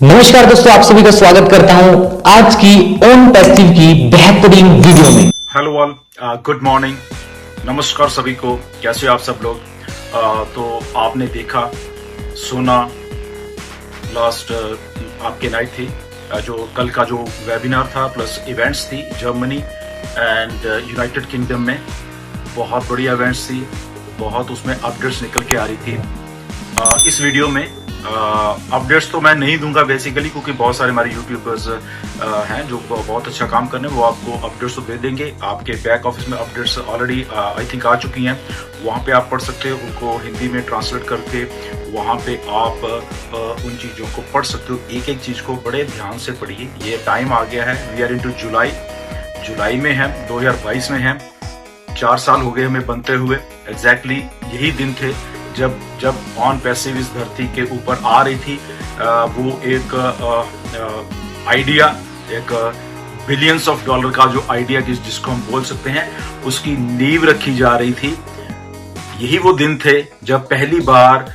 नमस्कार दोस्तों, आप सभी का स्वागत करता हूं आज की ओन पैसिव की बेहतरीन वीडियो में। हेलो ऑल, गुड मॉर्निंग, नमस्कार सभी को। कैसे आप सब लोग? तो आपने देखा, सुना, लास्ट आपके नाइट थी, जो कल का जो वेबिनार था प्लस इवेंट्स थी जर्मनी एंड यूनाइटेड किंगडम में। बहुत बड़ी इवेंट्स थी, बहुत उसमें अपडेट्स निकल के आ रही थी। इस वीडियो में अपडेट्स तो मैं नहीं दूंगा बेसिकली, क्योंकि बहुत सारे हमारे यूट्यूबर्स हैं जो बहुत अच्छा काम कर रहे हैं, वो आपको अपडेट्स तो दे देंगे। आपके बैक ऑफिस में अपडेट्स ऑलरेडी आई थिंक आ चुकी हैं, वहाँ पे आप पढ़ सकते हो, उनको हिंदी में ट्रांसलेट करके वहाँ पे आप उन चीज़ों को पढ़ सकते हो। एक एक चीज़ को बड़े ध्यान से पढ़िए। ये टाइम आ गया है, वी आर इनटू जुलाई में है, 2022 में है। 4 साल हो गए हमें बनते हुए। एग्जैक्टली यही दिन थे जब ऑन पैसिव इस धरती के ऊपर आ रही थी। वो एक आइडिया, एक बिलियंस ऑफ डॉलर का जो आइडिया जिसको हम बोल सकते हैं, उसकी नींव रखी जा रही थी। यही वो दिन थे जब पहली बार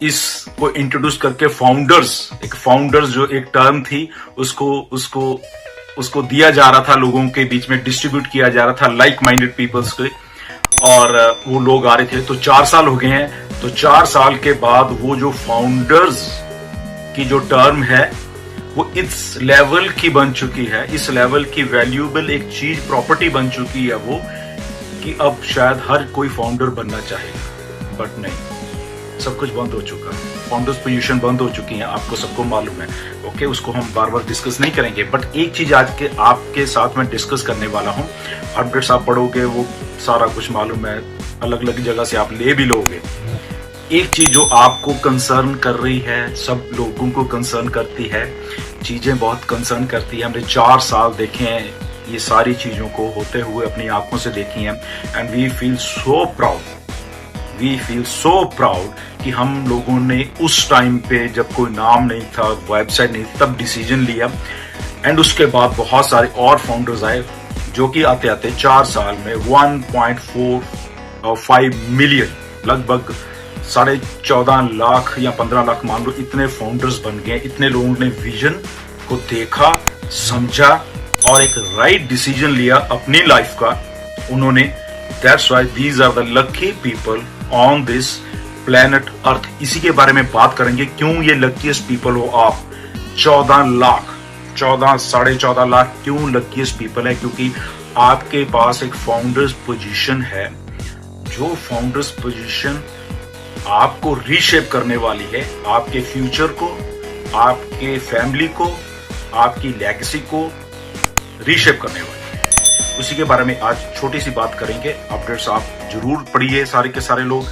इसको इंट्रोड्यूस करके फाउंडर्स जो एक टर्म थी, उसको दिया जा रहा था, लोगों के बीच में डिस्ट्रीब्यूट किया जा रहा था, लाइक माइंडेड पीपल्स के, और वो लोग आ रहे थे। तो 4 साल हो गए हैं। तो 4 साल के बाद वो जो फाउंडर्स की जो टर्म है, वो इस लेवल की बन चुकी है, इस लेवल की वैल्यूएबल एक चीज, प्रॉपर्टी बन चुकी है वो, कि अब शायद हर कोई फाउंडर बनना चाहेगा। बट नहीं, सब कुछ बंद हो चुका है। फाउंडर्स पोजीशन बंद हो चुकी है, आपको सबको मालूम है। ओके, उसको हम बार बार डिस्कस नहीं करेंगे, बट एक चीज आज के आपके साथ में डिस्कस करने वाला हूं। अपडेट्स आप पढ़ोगे, वो सारा कुछ मालूम है, अलग अलग जगह से आप ले भी लोगे। एक चीज जो आपको कंसर्न कर रही है, सब लोगों को कंसर्न करती है, चीजें बहुत कंसर्न करती है। हमने 4 साल देखे हैं, ये सारी चीजों को होते हुए अपनी आंखों से देखी हैं, and we feel so proud कि हम लोगों ने उस टाइम पे, जब कोई नाम नहीं था, वेबसाइट नहीं थी, तब डिसीजन लिया। एंड उसके बाद बहुत सारे और फाउंडर्स आए, जो कि आते आते 4 साल में 1.45 मिलियन, लगभग 14.5 लाख या 15 लाख मान लो, इतने फाउंडर्स बन गए। इतने लोगों ने विजन को देखा, समझा और एक राइट डिसीजन लिया अपनी लाइफ का उन्होंने। That's why these are the lucky people on this planet earth. इसी के बारे में बात करेंगे, क्यों ये लकीएस्ट पीपल हो आप। 14.5 लाख क्यों लकीएस्ट पीपल है? क्योंकि आपके पास एक फाउंडर्स पोजीशन है, जो फाउंडर्स पोजीशन आपको रीशेप करने वाली है, आपके फ्यूचर को, आपके फैमिली को, आपकी लेगेसी को रीशेप करने वाली है। उसी के बारे में आज छोटी सी बात करेंगे। अपडेट्स आप जरूर पढ़िए, सारे के सारे लोग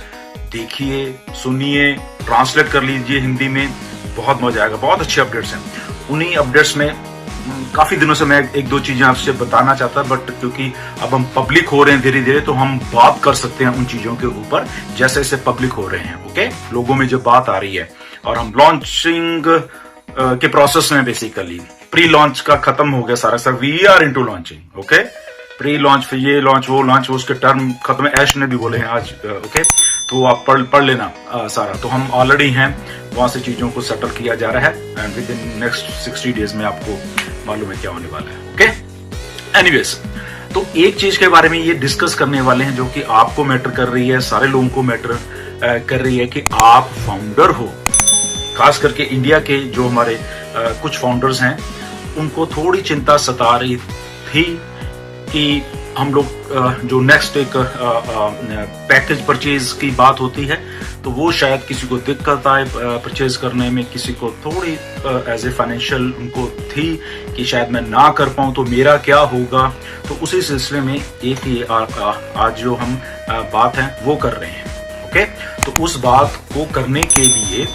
देखिए, सुनिए, ट्रांसलेट कर लीजिए हिंदी में, बहुत मजा आएगा। बहुत अच्छे अपडेट्स हैं। उन्हीं अपडेट्स में काफी दिनों से मैं एक दो चीजें आपसे बताना चाहता, बट क्योंकि अब हम पब्लिक हो रहे हैं धीरे धीरे, तो हम बात कर सकते हैं उन चीजों के ऊपर जैसे जैसे पब्लिक हो रहे हैं। ओके, लोगों में जब बात आ रही है, और हम लॉन्चिंग के प्रोसेस में, बेसिकली प्री लॉन्च का खत्म हो गया सारा sir, we are into launching. Okay, pre launch, फिर ये लॉन्च, वो लॉन्च, वो उसके टर्म खत्म है, ऐश ने भी बोले हैं आज। ओके, तो आप पढ़ लेना सारा। तो हम ऑलरेडी हैं, वहां से चीजों को सेटल किया जा रहा है, and with in next 60 days में आपको मालूम है क्या होने वाला है। ओके, एनीवेज, तो एक चीज के बारे में ये डिस्कस करने वाले हैं जो कि आपको मैटर कर रही है, सारे लोगों को मैटर कर रही है, कि आप फाउंडर हो। खास करके इंडिया के जो हमारे कुछ फाउंडर्स हैं, उनको थोड़ी चिंता सता रही थी कि हम लोग जो नेक्स्ट एक पैकेज परचेज की बात होती है, तो वो शायद किसी को दिक्कत आए परचेज करने में, किसी को थोड़ी एज ए फाइनेंशियल उनको थी कि शायद मैं ना कर पाऊं तो मेरा क्या होगा। तो उसी सिलसिले में एक ही आज जो हम बात है वो कर रहे हैं। ओके, तो उस बात को करने के लिए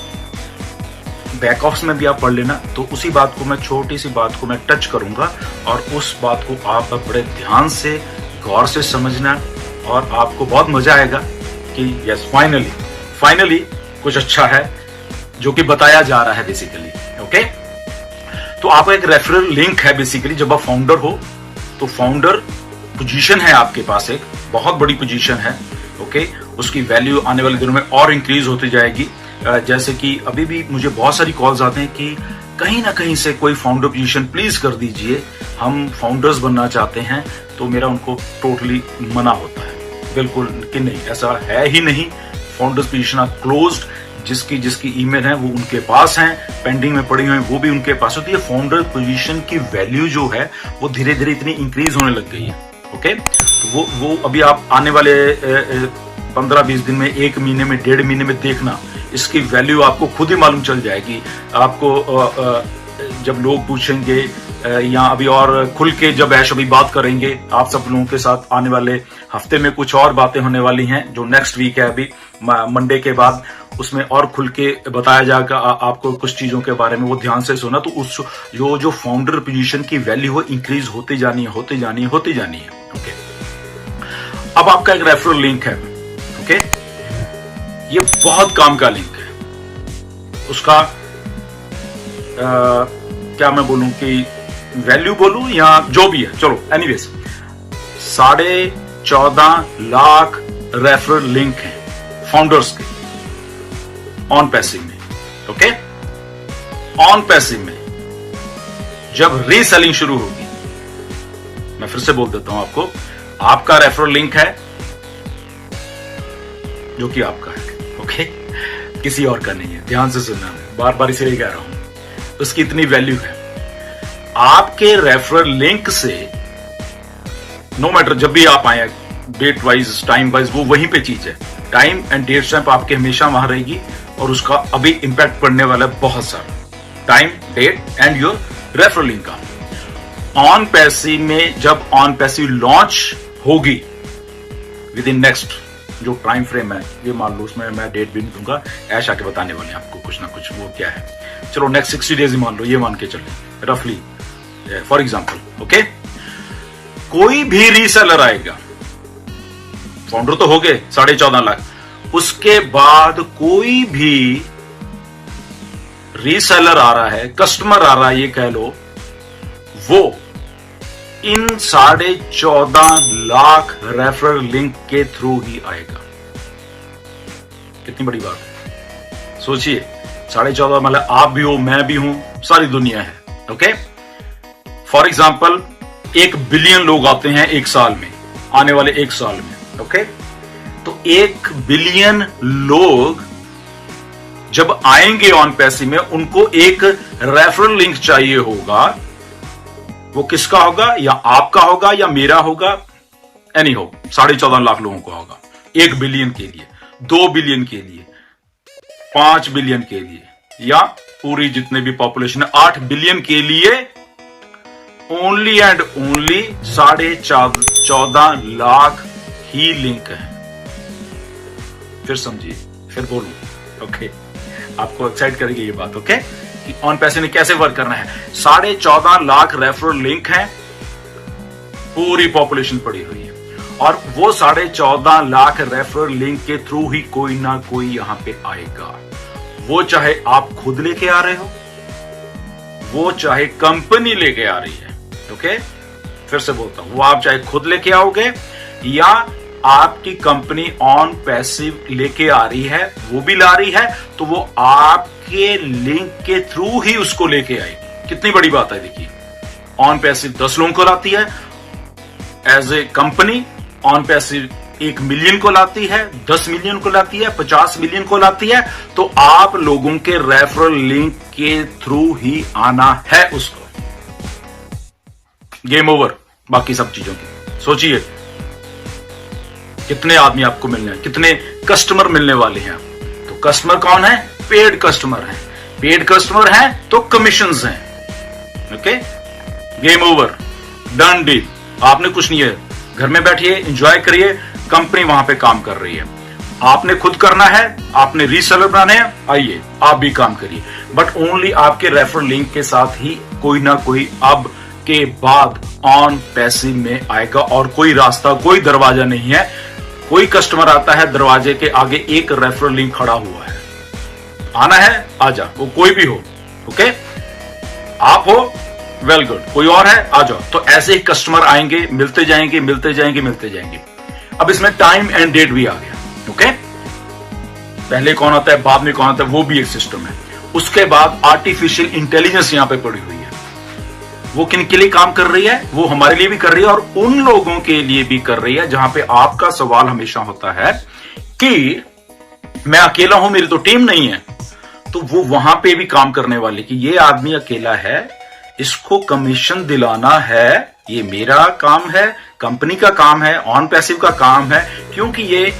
बैक ऑफिस में भी आप पढ़ लेना। तो उसी बात को मैं, छोटी सी बात को मैं टच करूंगा, और उस बात को आप बड़े ध्यान से, गौर से समझना, और आपको बहुत मजा आएगा कि यस, फाइनली कुछ अच्छा है जो कि बताया जा रहा है बेसिकली। ओके, तो आपका एक रेफरल लिंक है बेसिकली। जब आप फाउंडर हो, तो फाउंडर पोजीशन है आपके पास, एक बहुत बड़ी पोजीशन है। ओके, उसकी वैल्यू आने वाले दिनों में और इंक्रीज होती जाएगी। जैसे कि अभी भी मुझे बहुत सारी कॉल्स आते हैं कि कहीं ना कहीं से कोई फाउंडर पोजीशन प्लीज कर दीजिए, हम फाउंडर्स बनना चाहते हैं, तो मेरा उनको टोटली मना होता है, बिल्कुल कि नहीं, ऐसा है ही नहीं। फाउंडर्स पोजीशन आर क्लोज्ड, जिसकी जिसकी ईमेल है वो उनके पास है, पेंडिंग में पड़ी हुई वो भी उनके पास होती है। फाउंडर पोजीशन की वैल्यू जो है वो धीरे धीरे इतनी इंक्रीज होने लग गई है। ओके, तो वो अभी आप आने वाले 15-20 दिन में, 1 महीने में, 1.5 महीने में देखना, इसकी वैल्यू आपको खुद ही मालूम चल जाएगी। आपको जब लोग पूछेंगे या अभी और खुल के जब ऐश अभी बात करेंगे आप सब लोगों के साथ, आने वाले हफ्ते में कुछ और बातें होने वाली हैं, जो नेक्स्ट वीक है अभी मंडे के बाद, उसमें और खुल के बताया जाएगा आपको कुछ चीजों के बारे में, वो ध्यान से सुना। तो उस जो फाउंडर पोजीशन की वैल्यू हो इंक्रीज होती जानी है, होती जानी है, होती जानी है। ओके, अब आपका एक रेफरल लिंक है। ओके, ये बहुत काम का लिंक है। उसका क्या मैं बोलूं कि वैल्यू बोलूं या जो भी है, चलो एनीवेज, 14.5 लाख रेफरल लिंक है फाउंडर्स के ऑन पैसिव में। ओके, ऑन पैसिव में जब रीसेलिंग शुरू होगी, मैं फिर से बोल देता हूं आपको, आपका रेफरल लिंक है जो कि आपका है। ओके, किसी और का नहीं है, ध्यान से सुनना, बार बार इसे कह रहा हूं, उसकी इतनी वैल्यू है। आपके रेफरल लिंक से नो मैटर जब भी आप आए, डेट वाइज, टाइम वाइज, वो वहीं पे चीज है, टाइम एंड डेट स्टैंप आपके हमेशा वहां रहेगी, और उसका अभी इंपैक्ट पड़ने वाला है बहुत सारा, time, date and your referral link का। ऑन पैसिव में जब ऑन पैसिव लॉन्च होगी विद इन नेक्स्ट जो टाइम फ्रेम है, ये मान लो, उसमें मैं डेट भी नहीं दूंगा, ऐश आके बताने वाले हैं आपको कुछ ना कुछ, वो क्या है, चलो नेक्स्ट 60 डेज ही मान लो, ये मान के चले रफली फॉर एग्जांपल। ओके, कोई भी रीसेलर आएगा, फाउंडर तो हो गए 14.5 लाख, उसके बाद कोई भी रीसेलर आ रहा है, कस्टमर आ रहा है, ये कह लो, वो इन 14.5 लाख रेफरल लिंक के थ्रू ही आएगा। कितनी बड़ी बात है, सोचिए, 14.5 मतलब आप भी हो, मैं भी हूं, सारी दुनिया है। ओके, फॉर एग्जाम्पल 1 बिलियन लोग आते हैं एक साल में, आने वाले 1 साल में। ओके, तो 1 बिलियन लोग जब आएंगे ऑन पैसिव में, उनको एक रेफरल लिंक चाहिए होगा। वो किसका होगा? या आपका होगा या मेरा होगा, एनी हो, 14.5 लाख लोगों का होगा, 1 बिलियन के लिए, 2 बिलियन के लिए, 5 बिलियन के लिए, या पूरी जितने भी पॉपुलेशन है 8 बिलियन के लिए, only and only 14.5 lakh he link है। फिर समझिए, फिर बोलूं। ओके, आपको एक्साइट करेगी ये बात। ओके, कि ऑन पैसिव ने कैसे वर्क करना है। 14.5 लाख रेफरल लिंक है, पूरी पॉपुलेशन पड़ी हुई है, और वो 14.5 लाख रेफरल लिंक के थ्रू ही कोई ना कोई यहां पे आएगा। वो चाहे आप खुद लेके आ रहे हो, वो चाहे कंपनी लेके आ रही है। ओके, फिर से बोलता हूं, वो आप चाहे खुद लेके आओगे या आपकी कंपनी ऑन पैसिव लेके आ रही है, वो भी ला रही है, तो वो आपके लिंक के थ्रू ही उसको लेके आएगी। कितनी बड़ी बात है, देखिए, ऑन पैसिव 10 लोगों को लाती है, as a company on passive 1 million को लाती है, 10 मिलियन को लाती है, 50 मिलियन को लाती है, तो आप लोगों के रेफरल लिंक के थ्रू ही आना है उसको। गेम ओवर बाकी सब चीजों की। सोचिए कितने आदमी आपको मिलने हैं, कितने कस्टमर मिलने वाले हैं। तो कस्टमर कौन है? पेड कस्टमर है। पेड कस्टमर है तो कमीशंस हैं। Okay, game over, done deal. आपने कुछ नहीं है, घर में बैठिए, एंजॉय करिए, कंपनी वहां पे काम कर रही है। आपने खुद करना है, आपने रीसेलर बनाने हैं, आइए आप भी काम करिए, बट ओनली आपके रेफरल लिंक के साथ ही कोई ना कोई अब के बाद ऑन पैसिव में आएगा, और कोई रास्ता, कोई दरवाजा नहीं है। कोई कस्टमर आता है, दरवाजे के आगे एक रेफरल लिंक खड़ा हुआ है, आना है आजा, वो कोई भी हो। ओके, आप हो, वेल गुड, कोई और है, आ जाओ। तो ऐसे ही कस्टमर आएंगे, मिलते जाएंगे, मिलते जाएंगे, मिलते जाएंगे। अब इसमें टाइम एंड डेट भी आ गया। ओके, पहले कौन आता है, बाद में कौन आता है, वो भी एक सिस्टम है। उसके बाद आर्टिफिशियल इंटेलिजेंस यहां पे पड़ी हुई है। वो किन के लिए काम कर रही है? वो हमारे लिए भी कर रही है और उन लोगों के लिए भी कर रही है जहां पे आपका सवाल हमेशा होता है कि मैं अकेला हूं, मेरी तो टीम नहीं है। तो वो वहां पे भी काम करने वाले कि ये आदमी अकेला है, इसको कमीशन दिलाना है, ये मेरा काम है, कंपनी का काम है, ऑन पैसिव का काम है, क्योंकि ये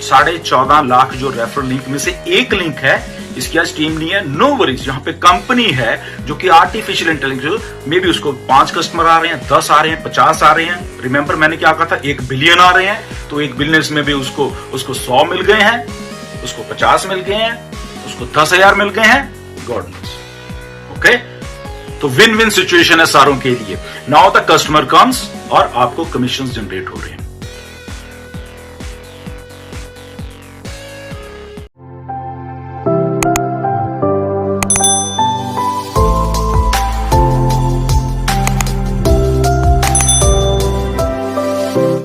14.5 लाख जो रेफरल लिंक में से एक लिंक है, इसकी आज टीम नहीं है। नो वरीज, जहां पे कंपनी है जो कि आर्टिफिशियल इंटेलिजेंस में भी उसको 5 कस्टमर आ रहे हैं, 10 आ रहे हैं, 50 आ रहे हैं। रिमेंबर मैंने क्या कहा था, 1 बिलियन आ रहे हैं, तो 1 बिलियन में भी उसको 100 मिल गए हैं, उसको 50 मिल गए हैं, उसको 10,000 मिल गए हैं, गॉड नोस। ओके, तो विन विन सिचुएशन है सारों के लिए। नाउ द कस्टमर कम्स और आपको कमीशन जनरेट हो रहे हैं।